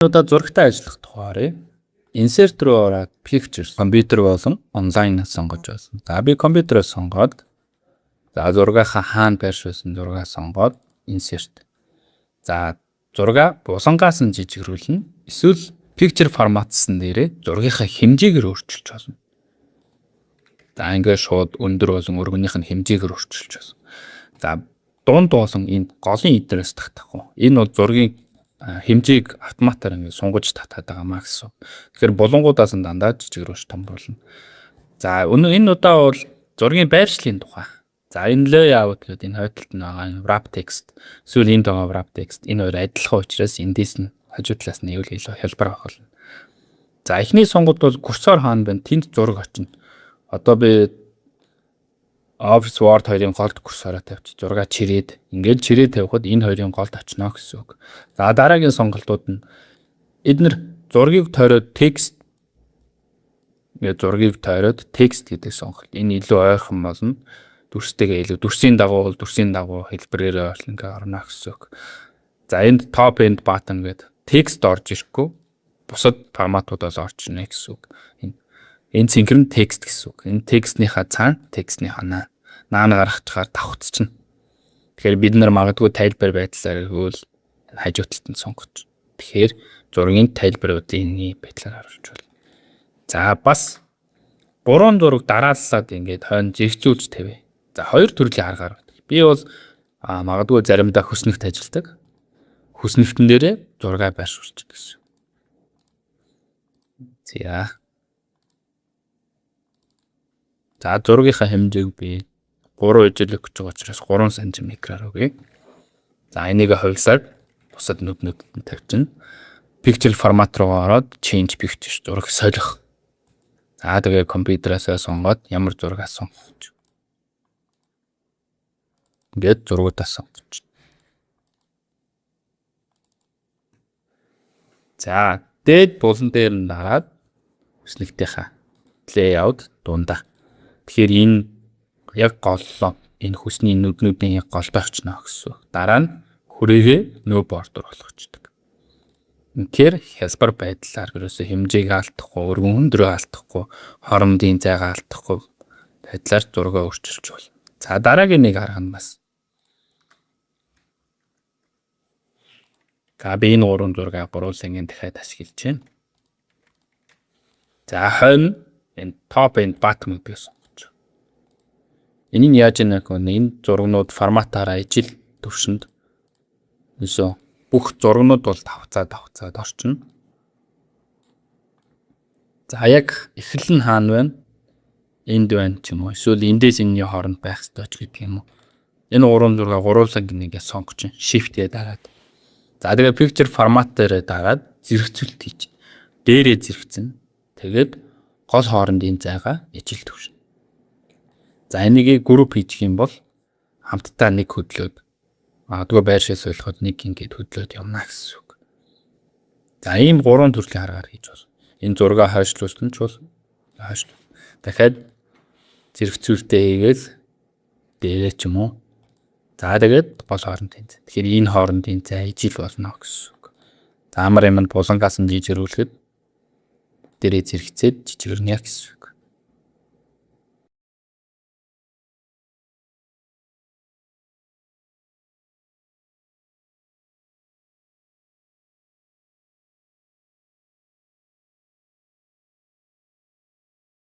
Одоо зурагтай ажиллах тухаараа insert руу ороод pictures компьютер болон онлайн сонгож байсан. За би компьютероо сонгоод за зургийнхаа хаана байршуулсан зургаа сонгоод insert. За зургаа бусангаас нь жижигрүүлнэ. Эсвэл picture форматсан дээрээ зургийнхаа хэмжээгээр өөрчилж болно. За ингээд шууд өндөр болон өргөнийх нь хэмжээгээр өөрчилж байна. За дунд болон энэ голын идрээс татахгүй. Энэ бол зургийн хэмжээг автоматар ингээд сунгаж татаад байгаа маа гэсэн. Тэгэхээр булангуудаас нь дандаа жижигрүүлж томруулна. За энэ удаа бол зургийн байршлын тухай. За энэ layout гэдэг энэ хойдолд нь байгаа wrap text. Эсвэл энд байгаа wrap text. Энэ хоёр адилхан учраас эндээс нь хажуу талаас нь илүү хялбар авах болно. За эхний сонгууд бол курсор хаана байна? Тэнд зураг очино. Одоо би Office Word хоёрын голд курсороо тавьчих. Зургаа чирээд ингээд чирээд тавихад энэ хоёрын голд очино гэсэн үг. За дараагийн сонголтууд нь эдгээр зургийг тойроод текст ингээд зургийг тойроод текст гэдэг сонголт. Энэ илүү ойрхон болно. Дүрстэйгээ илүү дүрсийн дагуу хэлбэрээр ингээ орно гэсэн үг. За энд top end button гэдэг текст орж ирэхгүй бусад форматуудаас орж ирнэ гэсэн үг. Энэ синхрон текст гэсэн үг. Энэ текстнийхаа цаана текстнийхаа наан гаргахчаар давхцчихна. Тэгэхээр бид нар магадгүй тайлбар байдлаар өгвөл хажуу талд нь сонгож. Тэгэхээр зургийн тайлбаруудыг энэ байдлаар харуулж байна. За бас 3 зураг дарааллаад ингээд хойно зэрэгцүүлж тавь. За 2 төрлийн аргаар байдаг. Би бол магадгүй заримдаа хүснэгт ажилладаг. Хүснэгтэн дээрээ зураг байршуулж гэсэн. За зургийнхаа хэмжээг би 3 ижлэх гэж байгаа учраас 3 см-аар өгье. За энийг хувьсаар бусад нүдэнд тавьчихна. Picture формат руу ороод change picture зураг солих. За тэгээ компьютераас сонгоод ямар зураг сонгох. Ингээд зургуудаа сонгож. За дээд булан дээр нь дараад хүснэгтийнхаа layout дундаа. Тэгэхээр энэ яг голлоо. Энэ хүсний нүднүүдийн яг гол байхчна гэсэн. Дараа нь хүрээгээ нөө бордор болгочдөг. Тэгэхээр хялбар байдлаар ерөөсө хэмжээг алдахгүй, өргөн хөндрөө алдахгүй, хоромдын зайгаа алдахгүй байдлаар зургаа өөрчилж болно. За дараагийн нэг арга нь бас. Би энэ 3 зургаа гуруулсан дахиад ашиглаж байна. За хойно энэ top and bottom гэсэн. Энэ нь яаж яах вэ? Энэ зургнууд форматаараа ижил төвшөнд эсвэл бүх зургнууд бол давцаад орчино. За яг эхлэл нь хаана байна? Энд байна ч юм уу. Эсвэл эндээс энэний хооронд байх ёстой ч гэдэг юм уу. Энэ 3 зургаа гуруулсан гинэгээ сонгож shift-ээ дараад. За тэгээ picture формат дээр дараад зэрэгцүүлэлт хийж. Дээрээ зэрэгцэн. Тэгээд гол хоорондын зайгаа ижил төвшин. За энийг групп хийчих юм бол хамтдаа нэг хөдлөөд магадгүй байршаас ойлгоход нэг ингэж хөдлөөд явна гэсэн үг. За ийм 3 төрлийн аргаар хийж болно. Энэ зургаа хойшлуулсан ч бол хойшлуул. Дахиад зэрэгцүүлэлтээ хийгээл дээрээ ч юм уу. За тэгээд гол хоорондын зай. Тэгэхээр энэ хоорондын зай ижил болно гэсэн үг. За амар юм булангаас нь жижигрүүлэхэд дээрээ зэрэгцээд жижигэрнэ гэсэн.